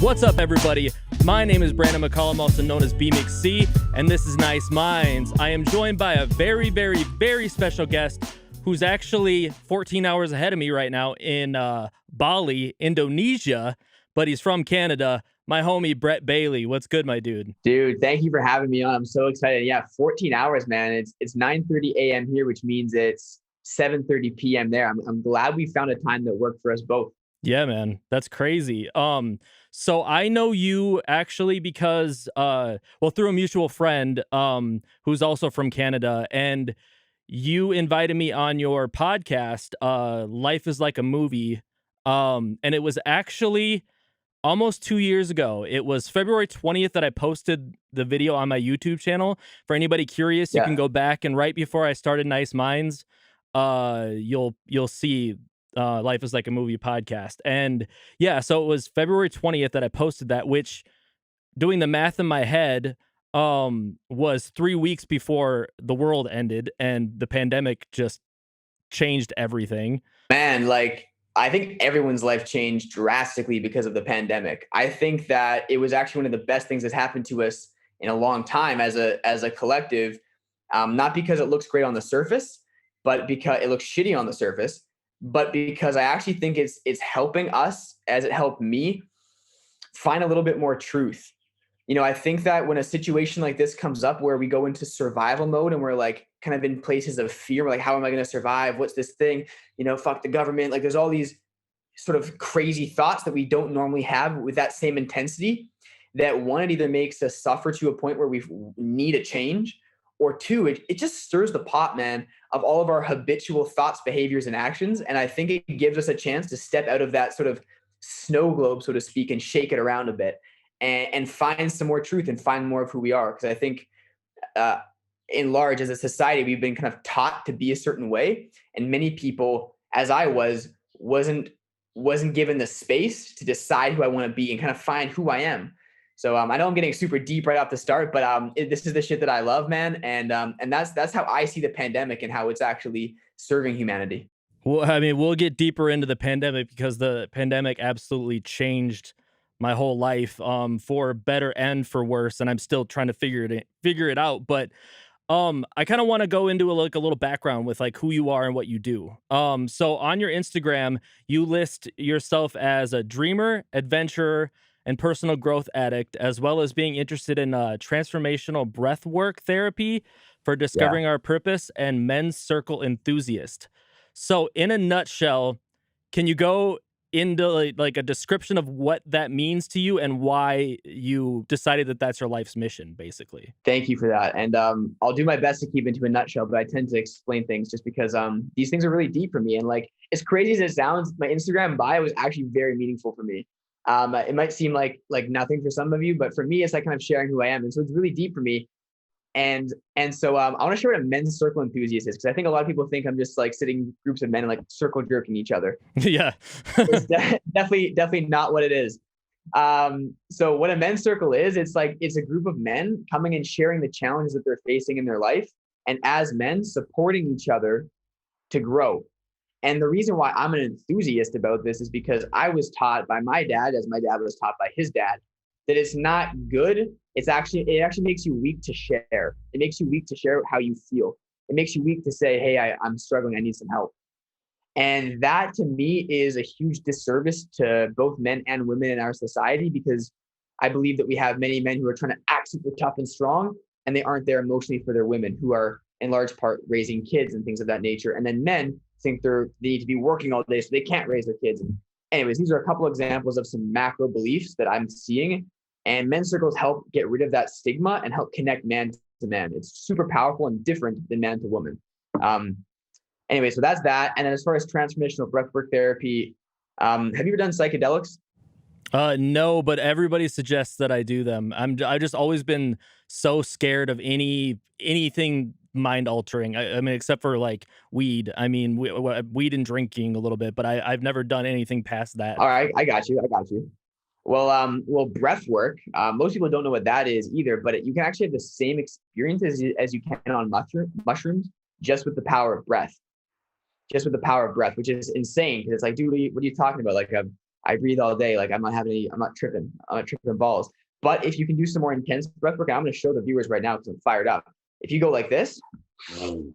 What's up, everybody? My name is Brandon McCollum, also known as BMcC, and this is Nice Minds. I am joined by a very, very, very special guest who's actually 14 hours ahead of me right now in Bali, Indonesia, but he's from Canada. My homie, Brett Bailey. What's good, my dude? Dude, thank you for having me on. I'm so excited. Yeah, 14 hours, man. It's 9:30 a.m. here, which means it's 7:30 p.m. there. I'm glad we found a time that worked for us both. Yeah, man, that's crazy. So I know you actually because, through a mutual friend, who's also from Canada, and you invited me on your podcast, Life is Like a Movie. And it was actually almost 2 years ago. It was February 20th that I posted the video on my YouTube channel. For anybody curious, you can go back, and right before I started Nice Minds, you'll see Life is Like a Movie podcast. And yeah, so it was February 20th that I posted that, which, doing the math in my head, was 3 weeks before the world ended and the pandemic just changed everything. Man, I think everyone's life changed drastically because of the pandemic. I think that it was actually one of the best things that's happened to us in a long time as a collective. Not because it looks great on the surface, but because it looks shitty on the surface, but because I actually think it's helping us, as it helped me, find a little bit more truth. You know, I think that when a situation like this comes up where we go into survival mode and we're like kind of in places of fear, we're like, how am I going to survive? What's this thing? You know, fuck the government. Like, there's all these sort of crazy thoughts that we don't normally have with that same intensity, that one, it either makes us suffer to a point where we need a change, or two, it just stirs the pot, man, of all of our habitual thoughts, behaviors, and actions. And I think it gives us a chance to step out of that sort of snow globe, so to speak, and shake it around a bit and find some more truth and find more of who we are. Because I think in large, as a society, we've been kind of taught to be a certain way. And many people, as I wasn't given the space to decide who I want to be and kind of find who I am. So I know I'm getting super deep right off the start, but this is the shit that I love, man. And that's how I see the pandemic and how it's actually serving humanity. Well, I mean, we'll get deeper into the pandemic because the pandemic absolutely changed my whole life, for better and for worse. And I'm still trying to figure it out. But I kind of want to go into a little background with like who you are and what you do. So on your Instagram, you list yourself as a dreamer, adventurer, and personal growth addict, as well as being interested in transformational breathwork therapy for discovering our purpose, and men's circle enthusiast. So in a nutshell, can you go into like a description of what that means to you and why you decided that that's your life's mission, basically? Thank you for that. And I'll do my best to keep into a nutshell, but I tend to explain things just because these things are really deep for me. And like, as crazy as it sounds, my Instagram bio was actually very meaningful for me. It might seem like nothing for some of you, but for me, it's like kind of sharing who I am. And so it's really deep for me. And so I want to share what a men's circle enthusiast is, because I think a lot of people think I'm just like sitting groups of men and like circle jerking each other. Yeah. It's definitely not what it is. So what a men's circle is, it's a group of men coming and sharing the challenges that they're facing in their life, and as men supporting each other to grow. And the reason why I'm an enthusiast about this is because I was taught by my dad, as my dad was taught by his dad, that it's not good. It actually makes you weak to share. It makes you weak to share how you feel. It makes you weak to say, hey, I'm struggling, I need some help. And that to me is a huge disservice to both men and women in our society, because I believe that we have many men who are trying to act super tough and strong, and they aren't there emotionally for their women, who are in large part raising kids and things of that nature. And then men think they need to be working all day, so they can't raise their kids. And anyways, these are a couple examples of some macro beliefs that I'm seeing. And men's circles help get rid of that stigma and help connect man to man. It's super powerful and different than man to woman. Anyway, so that's that. And then as far as transformational breathwork therapy, have you ever done psychedelics? No, but everybody suggests that I do them. I've just always been so scared of anything mind altering. I mean, except for like weed. I mean, weed and drinking a little bit, but I've never done anything past that. All right, I got you. Well, breath work. Most people don't know what that is either, but you can actually have the same experience as you can on mushrooms, just with the power of breath. Which is insane. Because it's like, dude, what are you talking about? Like, I breathe all day. Like I'm not tripping balls. But if you can do some more intense breath work, I'm going to show the viewers right now because I'm fired up. If you go like this, and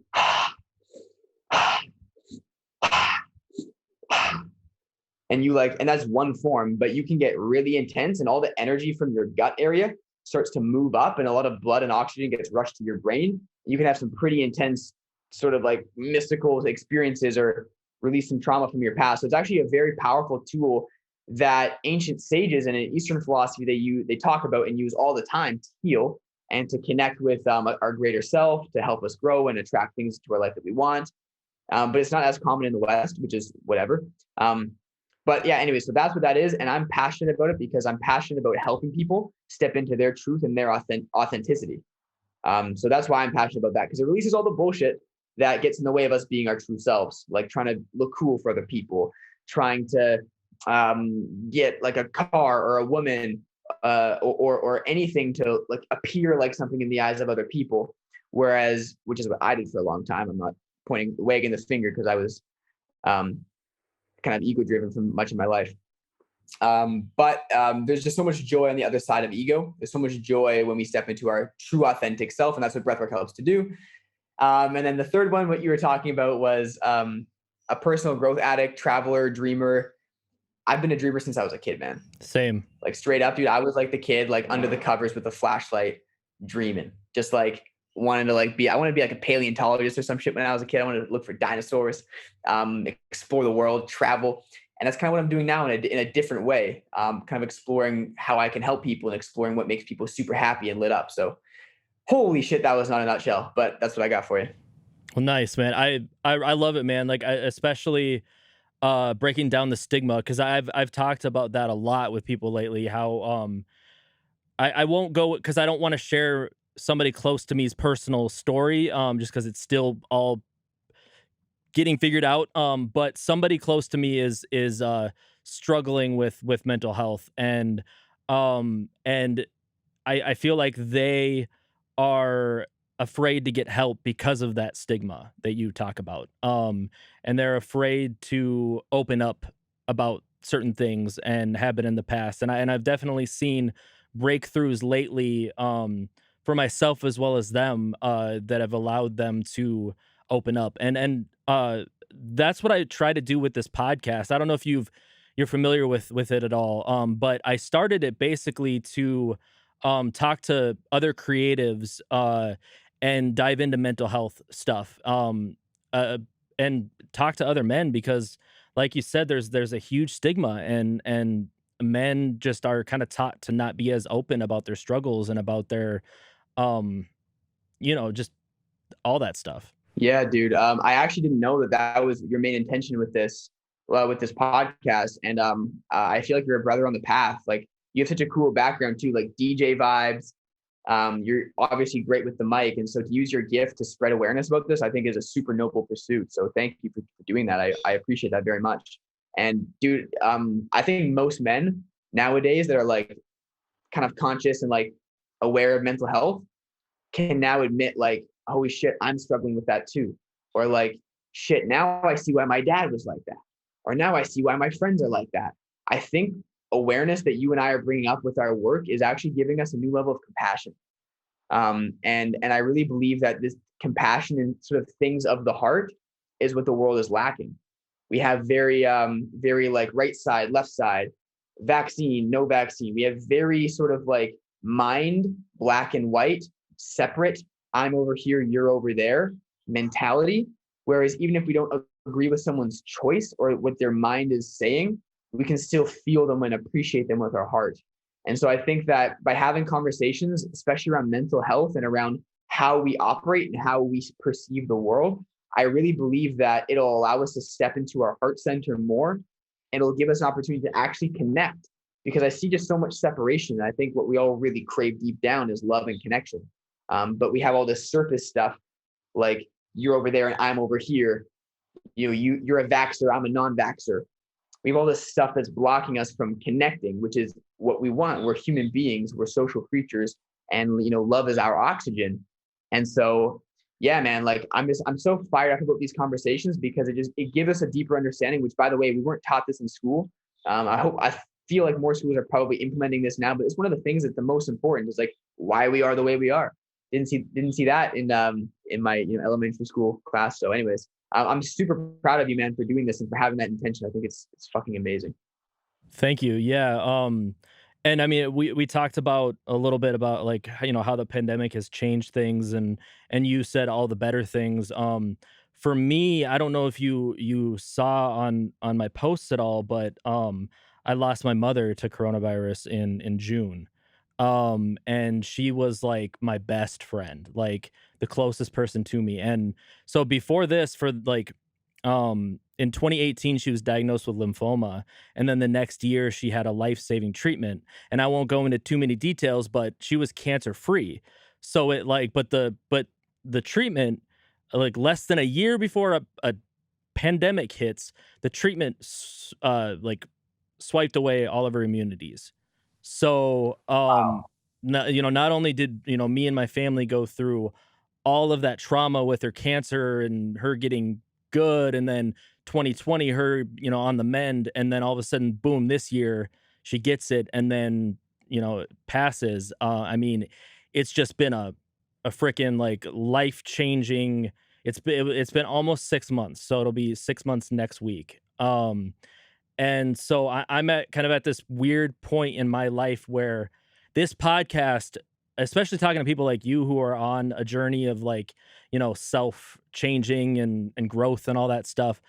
that's one form, but you can get really intense and all the energy from your gut area starts to move up and a lot of blood and oxygen gets rushed to your brain. You can have some pretty intense sort of like mystical experiences or release some trauma from your past. So it's actually a very powerful tool that ancient sages and in Eastern philosophy they talk about and use all the time to heal and to connect with our greater self, to help us grow and attract things to our life that we want. But it's not as common in the West, which is whatever. But yeah, anyway, so that's what that is. And I'm passionate about it because I'm passionate about helping people step into their truth and their authenticity. So that's why I'm passionate about that, because it releases all the bullshit that gets in the way of us being our true selves, like trying to look cool for other people, trying to get like a car or a woman or anything to like appear like something in the eyes of other people. Whereas, which is what I did for a long time. I'm not wagging the finger because I was kind of ego driven for much of my life. But there's just so much joy on the other side of ego. There's so much joy when we step into our true authentic self. And that's what breathwork helps to do. And then the third one, what you were talking about was a personal growth addict, traveler, dreamer. I've been a dreamer since I was a kid, man. Same. Like straight up, dude. I was like the kid, like under the covers with a flashlight, dreaming, just like wanted to like I wanted to be like a paleontologist or some shit when I was a kid. I wanted to look for dinosaurs, explore the world, travel. And that's kind of what I'm doing now in a different way, kind of exploring how I can help people and exploring what makes people super happy and lit up. So holy shit, that was not a nutshell, but that's what I got for you. Well, nice, man. I love it, man. Like especially breaking down the stigma, because I've talked about that a lot with people lately. How I won't go because I don't want to share somebody close to me's personal story, just because it's still all getting figured out. But somebody close to me is struggling with mental health, and I feel like they are afraid to get help because of that stigma that you talk about. And they're afraid to open up about certain things and have been in the past. And I've definitely seen breakthroughs lately, for myself as well as them, that have allowed them to open up. And that's what I try to do with this podcast. I don't know if you're familiar with it at all. But I started it basically to talk to other creatives, and dive into mental health stuff, and talk to other men because, like you said, there's a huge stigma, and men just are kind of taught to not be as open about their struggles and about their, um, just all that stuff. Yeah, dude. I actually didn't know that was your main intention with this podcast. And I feel like you're a brother on the path. Like you have such a cool background too, like DJ vibes. You're obviously great with the mic. And so to use your gift to spread awareness about this, I think is a super noble pursuit. So thank you for doing that. I appreciate that very much. And dude, I think most men nowadays that are like kind of conscious and like aware of mental health can now admit like, holy shit, I'm struggling with that too. Or like, shit, now I see why my dad was like that. Or now I see why my friends are like that. I think awareness that you and I are bringing up with our work is actually giving us a new level of compassion. And I really believe that this compassion and sort of things of the heart is what the world is lacking. We have very like right side, left side, vaccine, no vaccine. We have very sort of like mind, black and white, separate. I'm over here, you're over there mentality. Whereas even if we don't agree with someone's choice or what their mind is saying, we can still feel them and appreciate them with our heart. And so I think that by having conversations, especially around mental health and around how we operate and how we perceive the world, I really believe that it'll allow us to step into our heart center more, and it'll give us an opportunity to actually connect, because I see just so much separation. And I think what we all really crave deep down is love and connection. But we have all this surface stuff, like you're over there and I'm over here. You're a vaxxer, I'm a non-vaxxer. We have all this stuff that's blocking us from connecting, which is what we want. We're human beings, we're social creatures, and love is our oxygen. And so, yeah, man, like I'm so fired up about these conversations because it gives us a deeper understanding, which by the way, we weren't taught this in school. I feel like more schools are probably implementing this now, but it's one of the things that's the most important is like why we are the way we are. Didn't see that in my elementary school class. So, anyways, I'm super proud of you, man, for doing this and for having that intention. I think it's fucking amazing. Thank you. Yeah. And I mean, we talked about a little bit about like how the pandemic has changed things, and you said all the better things. For me, I don't know if you saw on my posts at all, but I lost my mother to coronavirus in June. And she was like my best friend, like the closest person to me. And so before this, for like in 2018, she was diagnosed with lymphoma, and then the next year she had a life-saving treatment. And I won't go into too many details, but she was cancer free. So it like, but the treatment, like less than a year before a pandemic hits, the treatment like swiped away all of her immunities. So Wow. not only did me and my family go through all of that trauma with her cancer and her getting good, and then 2020 her on the mend, and then all of a sudden boom, this year she gets it, and then it passes. I mean, it's just been a freaking like life changing. It's been almost 6 months, so it'll be 6 months next week. And so I'm at kind of at this weird point in my life where this podcast, especially talking to people like you who are on a journey of like, self changing and growth and all that stuff.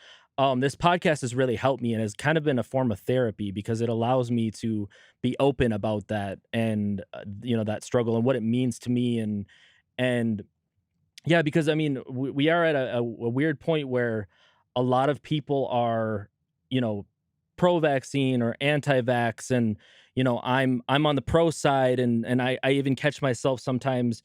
This podcast has really helped me and has kind of been a form of therapy because it allows me to be open about that, and that struggle and what it means to me. And yeah, because I mean, we are at a weird point where a lot of people are, you know, pro-vaccine or anti-vax, and I'm on the pro side, and I even catch myself sometimes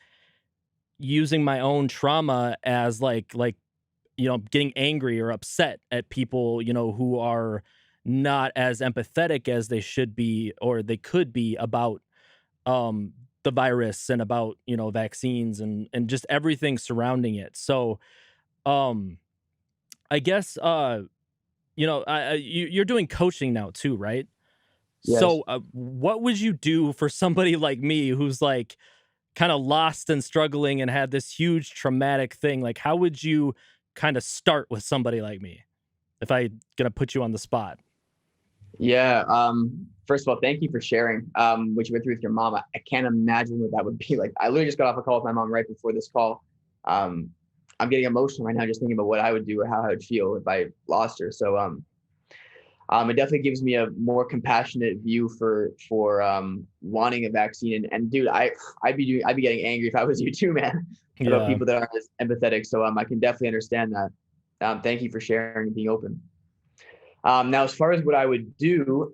using my own trauma as getting angry or upset at people, who are not as empathetic as they should be or they could be about um the virus and about vaccines and just everything surrounding it. So um I guess you're doing coaching now too, right? Yes. So what would you do for somebody like me who's like kind of lost and struggling and had this huge traumatic thing? Like, how would you kind of start with somebody like me if I gonna put you on the spot? Yeah. First of all, thank you for sharing what you went through with your mom. I can't imagine what that would be like. I literally just got off a call with my mom right before this call. Um, I'm getting emotional right now just thinking about what I would do or how I would feel if I lost her. So it definitely gives me a more compassionate view for wanting a vaccine. And dude, I'd be getting angry if I was you too, man, about Yeah. people that aren't as empathetic. So I can definitely understand that. Thank you for sharing and being open. Now, as far as what I would do,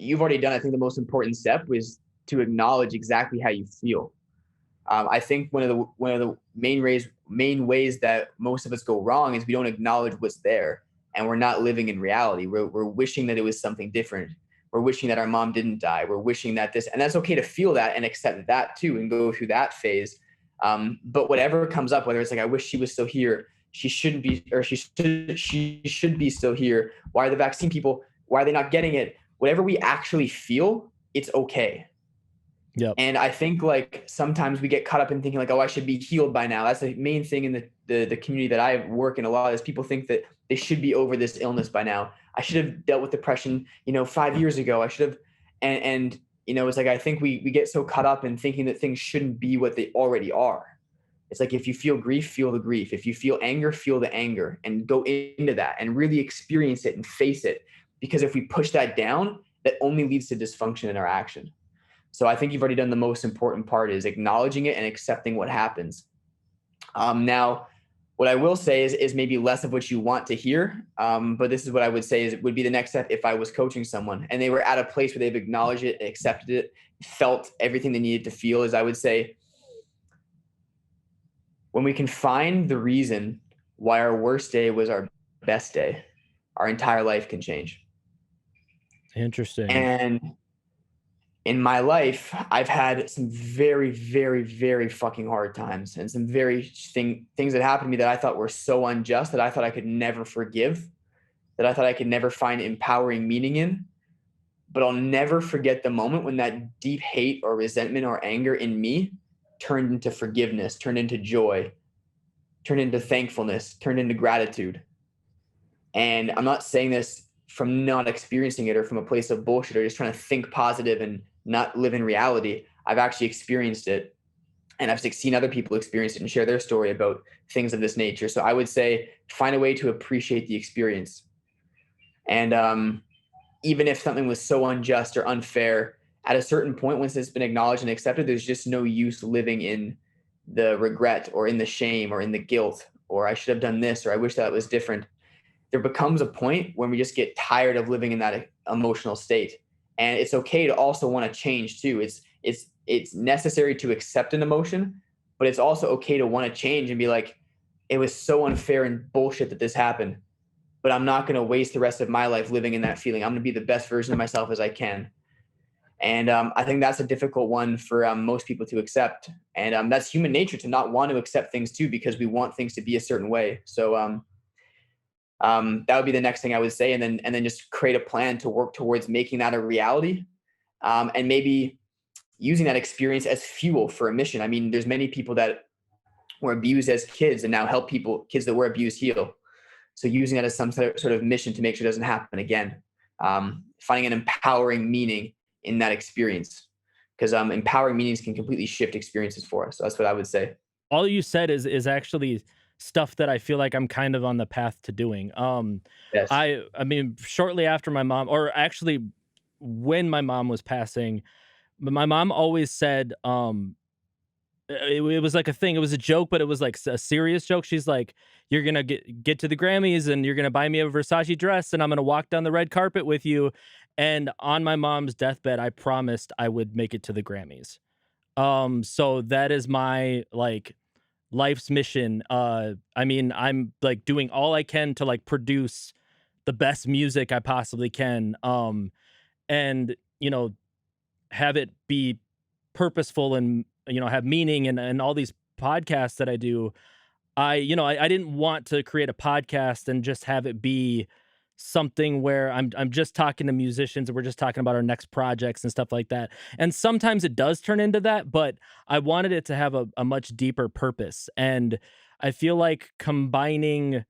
you've already done. I think the most important step was to acknowledge exactly how you feel. I think one of the main ways that most of us go wrong is we don't acknowledge what's there, and we're not living in reality. We're wishing that it was something different. We're wishing that our mom didn't die. We're wishing that this, and that's okay to feel that and accept that too, and go through that phase. But whatever comes up, whether it's like I wish she was still here, she shouldn't be, or she should be still here. Why are the vaccine people? Why are they not getting it? Whatever we actually feel, it's okay. Yep. And I think like sometimes we get caught up in thinking like, oh, I should be healed by now. That's the main thing in the community that I work in a lot is people think that they should be over this illness by now. I should have dealt with depression, 5 years ago. I should have, and it's like I think we get so caught up in thinking that things shouldn't be what they already are. It's like if you feel grief, feel the grief. If you feel anger, feel the anger, and go into that and really experience it and face it. Because if we push that down, that only leads to dysfunction in our action. So I think you've already done the most important part is acknowledging it and accepting what happens. Now, what I will say is maybe less of what you want to hear, but this is what I would say is it would be the next step if I was coaching someone and they were at a place where they've acknowledged it, accepted it, felt everything they needed to feel. Is I would say when we can find the reason why our worst day was our best day, our entire life can change. Interesting. And in my life, I've had some very, very, very fucking hard times and some very things that happened to me that I thought were so unjust that I thought I could never forgive. that I thought I could never find empowering meaning in, but I'll never forget the moment when that deep hate or resentment or anger in me turned into forgiveness, turned into joy, turned into thankfulness, turned into gratitude. And I'm not saying this from not experiencing it or from a place of bullshit or just trying to think positive and not live in reality. I've actually experienced it, and I've seen other people experience it and share their story about things of this nature. So I would say find a way to appreciate the experience. And even if something was so unjust or unfair, at a certain point, once it's been acknowledged and accepted, there's just no use living in the regret or in the shame or in the guilt or I should have done this or I wish that was different. There becomes a point when we just get tired of living in that emotional state, and it's okay to also want to change too. It's necessary to accept an emotion, but it's also okay to want to change and be like, it was so unfair and bullshit that this happened, but I'm not going to waste the rest of my life living in that feeling. I'm going to be the best version of myself as I can. And I think that's a difficult one for most people to accept. And that's human nature to not want to accept things too, because we want things to be a certain way. So that would be the next thing I would say. And then just create a plan to work towards making that a reality. And maybe using that experience as fuel for a mission. I mean, there's many people that were abused as kids and now help kids that were abused heal. So using that as some sort of mission to make sure it doesn't happen again. Finding an empowering meaning in that experience, because empowering meanings can completely shift experiences for us. So that's what I would say. All you said is actually stuff that I feel like I'm kind of on the path to doing. Yes. I mean, shortly after my mom, or actually when my mom was passing, my mom always said, it was like a thing. It was a joke, but it was like a serious joke. She's like, "You're gonna get to the Grammys, and you're gonna buy me a Versace dress, and I'm gonna walk down the red carpet with you." And on my mom's deathbed, I promised I would make it to the Grammys. So that is my like life's mission. I mean, I'm like doing all I can to like produce the best music I possibly can. And have it be purposeful and have meaning, and all these podcasts that I do. I didn't want to create a podcast and just have it be something where I'm just talking to musicians and we're just talking about our next projects and stuff like that. And sometimes it does turn into that, but I wanted it to have a much deeper purpose. And I feel like combining,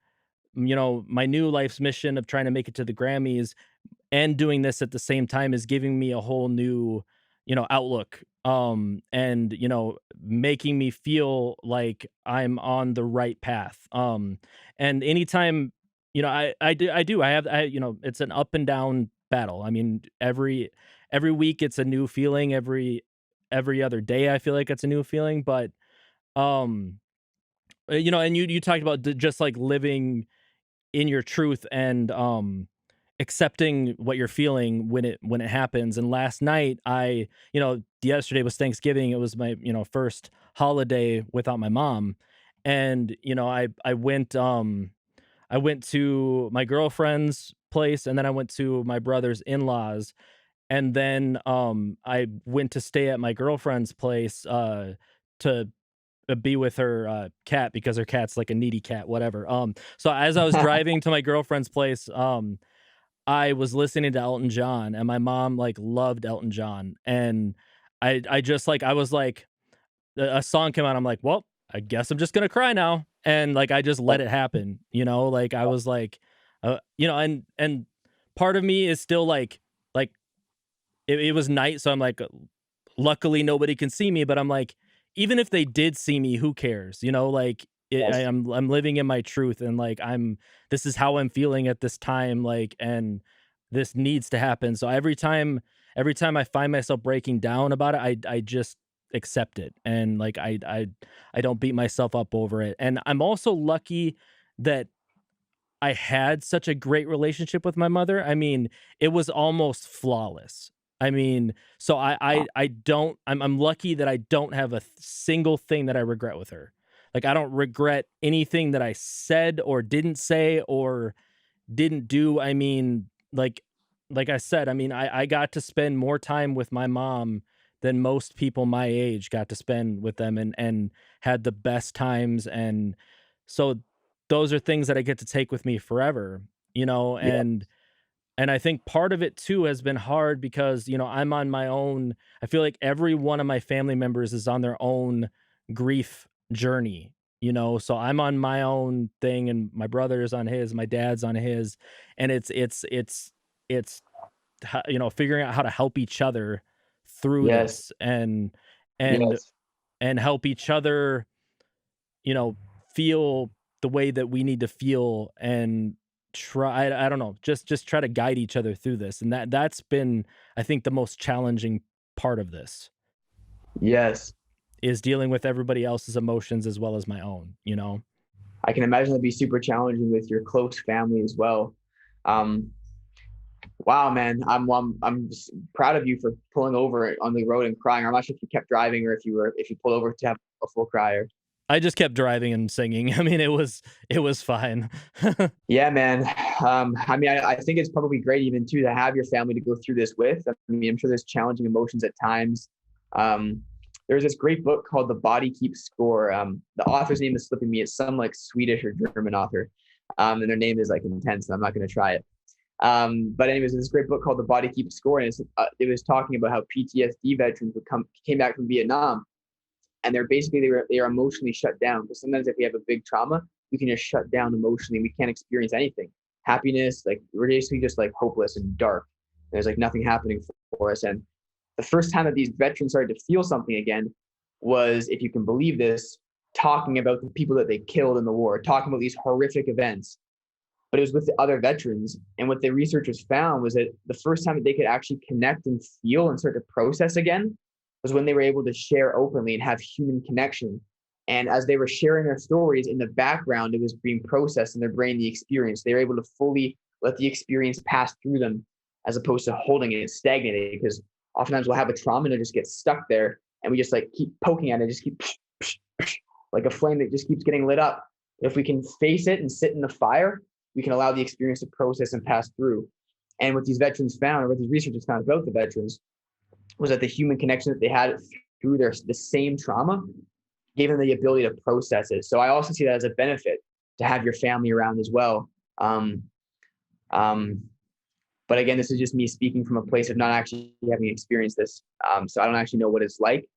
my new life's mission of trying to make it to the Grammys and doing this at the same time is giving me a whole new, outlook, and, making me feel like I'm on the right path. And anytime, it's an up and down battle. I mean, every week it's a new feeling. Every other day I feel like it's a new feeling, but, um, and you talked about just like living in your truth and accepting what you're feeling when it happens. And last night yesterday was Thanksgiving. It was my first holiday without my mom. And I went to my girlfriend's place, and then I went to my brother's in-laws, and then I went to stay at my girlfriend's place to be with her cat, because her cat's like a needy cat, whatever. So as I was driving to my girlfriend's place, I was listening to Elton John, and my mom like loved Elton John, and I just like I was like a song came out, I'm like, well, I guess I'm just gonna cry now, and like I just let it happen, like I was like, and part of me is still like it was night, so I'm like, luckily nobody can see me, but I'm like, even if they did see me, who cares? Like Yes. I'm living in my truth, and like this is how I'm feeling at this time, like, and this needs to happen. So every time I find myself breaking down about it, I just accept it, and like I don't beat myself up over it. And I'm also lucky that I had such a great relationship with my mother. I mean, it was almost flawless. I mean, so I don't I'm lucky that I don't have a single thing that I regret with her. Like I don't regret anything that I said or didn't say or didn't do. I mean, like I said, I mean, I got to spend more time with my mom than most people my age got to spend with them, and had the best times. And so those are things that I get to take with me forever, Yeah. and I think part of it too has been hard because, I'm on my own. I feel like every one of my family members is on their own grief journey, so I'm on my own thing and my brother is on his, my dad's on his, and it's figuring out how to help each other through Yes. this and Yes. and help each other, you know, feel the way that we need to feel and try I don't know, just try to guide each other through this. And that's been, I think, the most challenging part of this Yes. is dealing with everybody else's emotions as well as my own. I can imagine that'd be super challenging with your close family as well. Um, wow, man, I'm just proud of you for pulling over on the road and crying. I'm not sure if you kept driving or if you pulled over to have a full crier. I just kept driving and singing. I mean, it was fine. Yeah, man. I mean, I think it's probably great even too to have your family to go through this with. I mean, I'm sure there's challenging emotions at times. Um, there's this great book called The Body Keeps Score. The author's name is slipping me. It's some like Swedish or German author, and their name is like intense. And I'm not going to try it. But anyways, this great book called The Body Keeps Score, and it was talking about how PTSD veterans came back from Vietnam, and they are emotionally shut down. Because sometimes if we have a big trauma, we can just shut down emotionally. We can't experience anything, happiness. Like we're basically just like hopeless and dark. There's like nothing happening for us. And the first time that these veterans started to feel something again was, if you can believe this, talking about the people that they killed in the war, talking about these horrific events, but it was with the other veterans. And what the researchers found was that the first time that they could actually connect and feel and start to process again was when they were able to share openly and have human connection. And as they were sharing their stories in the background, it was being processed in their brain, the experience. They were able to fully let the experience pass through them as opposed to holding it stagnated. Because oftentimes we'll have a trauma and it just gets stuck there and we just like keep poking at it, just keep like a flame that just keeps getting lit up. If we can face it and sit in the fire, we can allow the experience to process and pass through. And what these veterans found, or what these researchers found about the veterans, was that the human connection that they had through the same trauma gave them the ability to process it. So I also see that as a benefit to have your family around as well. Um, um, but again, this is just me speaking from a place of not actually having experienced this. So I don't actually know what it's like.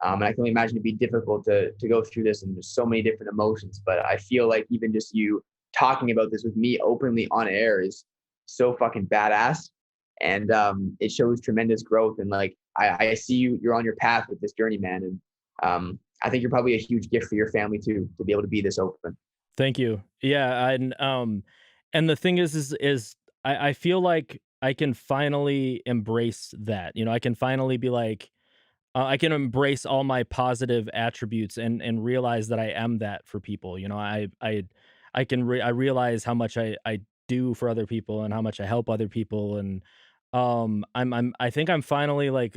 And I can only imagine it'd be difficult to go through this, and there's so many different emotions. But I feel like even just you talking about this with me openly on air is so fucking badass. And it shows tremendous growth. And like I see you're on your path with this journey, man. And I think you're probably a huge gift for your family too, to be able to be this open. Thank you. Yeah, and the thing is I feel like I can finally embrace that. I can finally be like, I can embrace all my positive attributes and realize that I am that for people. I realize how much I do for other people and how much I help other people, and I think I'm finally like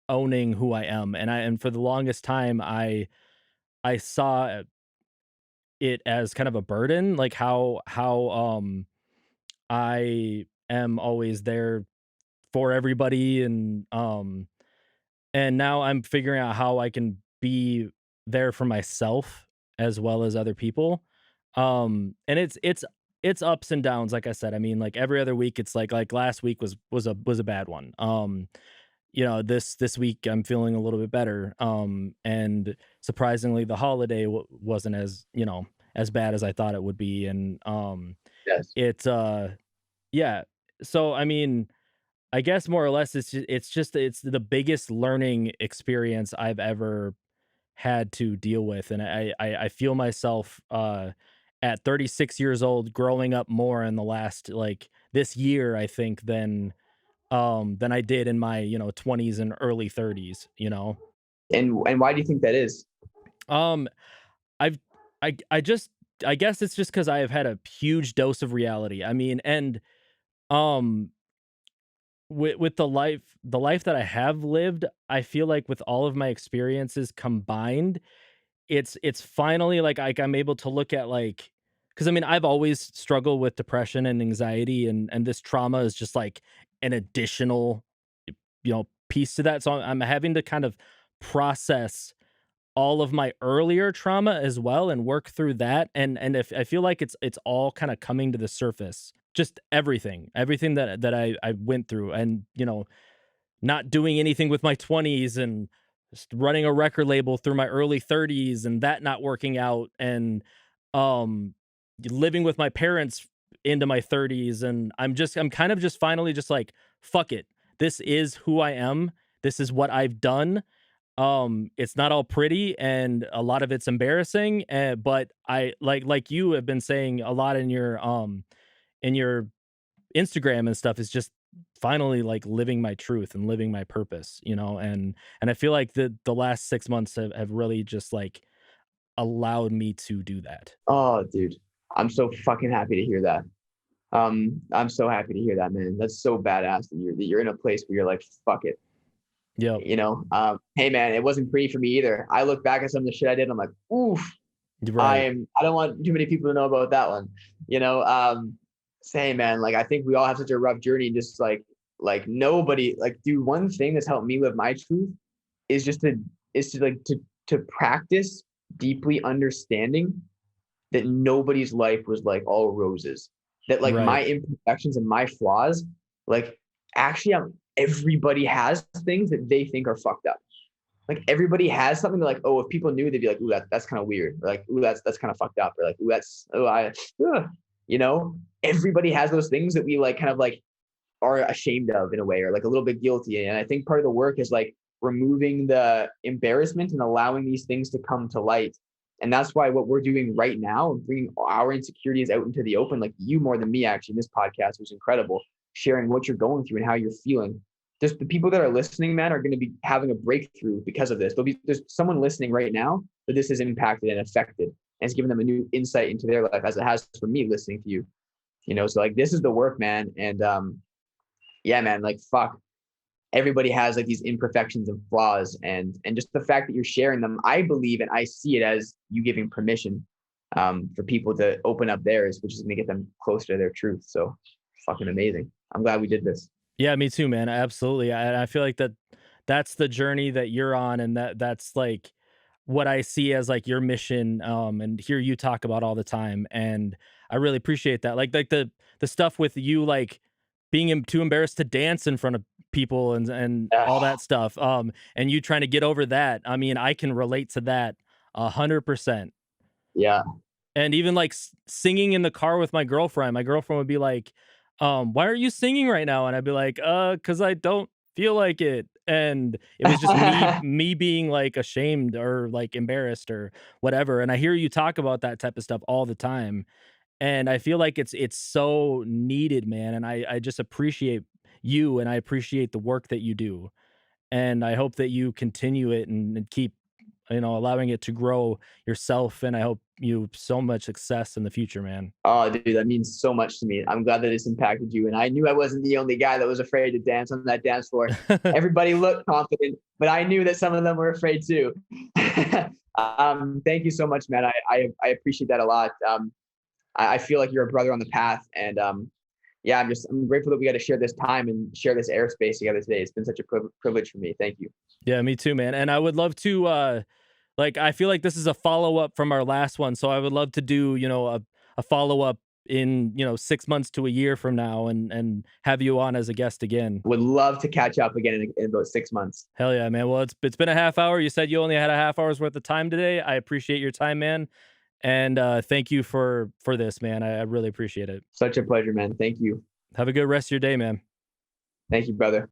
owning who I am. And for the longest time I saw it as kind of a burden, like how I am always there for everybody, and now I'm figuring out how I can be there for myself as well as other people. And it's ups and downs, like I said. I mean, like every other week it's like last week was a bad one. This week I'm feeling a little bit better. And surprisingly the holiday wasn't as bad as I thought it would be. And Yes. it yeah. So I mean, I guess more or less it's the biggest learning experience I've ever had to deal with. And I feel myself at 36 years old growing up more in the last, like, this year, I think, than I did in my 20s and early 30s. And why do you think that is? Um I've I just I guess it's just cuz I have had a huge dose of reality. I mean, and um with the life that I have lived, I feel like with all of my experiences combined, it's finally like I'm able to look at, like, because I mean, I've always struggled with depression and anxiety, and this trauma is just like an additional piece to that. So I'm having to kind of process all of my earlier trauma as well and work through that, and if I feel like it's all kind of coming to the surface. Just everything that I went through, and not doing anything with my 20s, and just running a record label through my early 30s and that not working out, and um living with my parents into my 30s, and I'm kind of just finally just like, fuck it. This is who I am. This is what I've done. It's not all pretty, and a lot of it's embarrassing, but I like you have been saying a lot in your Instagram and stuff, is just finally like living my truth and living my purpose, and I feel like the last 6 months have really just like allowed me to do that. Oh, dude, I'm so fucking happy to hear that. I'm so happy to hear that, man. That's so badass that you're in a place where you're like, fuck it. Yep. Hey man, it wasn't pretty for me either. I look back at some of the shit I did, and I'm like, oof, Right. I don't want too many people to know about that one. You know, Same man. Like I think we all have such a rough journey, and just like nobody like dude, one thing that's helped me live my truth is just to is to like to practice deeply understanding that nobody's life was like all roses. That like Right. my imperfections and my flaws, like actually everybody has things that they think are fucked up. Like everybody has something that like, oh, if people knew, they'd be like, ooh, that's kind of weird. Or like, ooh, that's kind of fucked up. Or like, ooh, that's oh, everybody has those things that we like kind of like are ashamed of in a way, or like a little bit guilty. And I think part of the work is like removing the embarrassment and allowing these things to come to light. And that's why what we're doing right now, bringing our insecurities out into the open, like you more than me, actually, in this podcast was incredible, sharing what you're going through and how you're feeling. Just the people that are listening, man, are going to be having a breakthrough because of this. There's someone listening right now that this has impacted and affected, and it's given them a new insight into their life, as it has for me listening to you. So like this is the work, man. And yeah, man, like fuck, everybody has like these imperfections and flaws, and just the fact that you're sharing them, I believe, and I see it as you giving permission for people to open up theirs, which is going to get them closer to their truth. So fucking amazing. I'm glad we did this. Yeah, me too, man. Absolutely. I feel like that's the journey that you're on, and that's like what I see as like your mission, and hear you talk about all the time, and I really appreciate that. Like the stuff with you, like being too embarrassed to dance in front of people, and all Ah, that stuff, and you trying to get over that. I mean, I can relate to that 100%. yeah. And even like singing in the car with my girlfriend would be like, why are you singing right now? And I'd be like, cause I don't feel like it. And it was just me being like ashamed or like embarrassed or whatever. And I hear you talk about that type of stuff all the time. And I feel like it's so needed, man. And I just appreciate you, and I appreciate the work that you do. And I hope that you continue it, and keep, allowing it to grow yourself. And I hope you so much success in the future, man. Oh, dude, that means so much to me. I'm glad that it's impacted you. And I knew I wasn't the only guy that was afraid to dance on that dance floor. Everybody looked confident, but I knew that some of them were afraid too. Thank you so much, man. I appreciate that a lot. I feel like you're a brother on the path. And yeah, I'm grateful that we got to share this time and share this airspace together today. It's been such a privilege for me. Thank you. Yeah, me too, man. And I would love to, like, I feel like this is a follow up from our last one. So I would love to do, a follow up in, 6 months to a year from now, and have you on as a guest again. Would love to catch up again in about 6 months. Hell yeah, man. Well, it's been a half hour. You said you only had a half hour's worth of time today. I appreciate your time, man. And thank you for this, man. I really appreciate it. Such a pleasure, man. Thank you. Have a good rest of your day, man. Thank you, brother.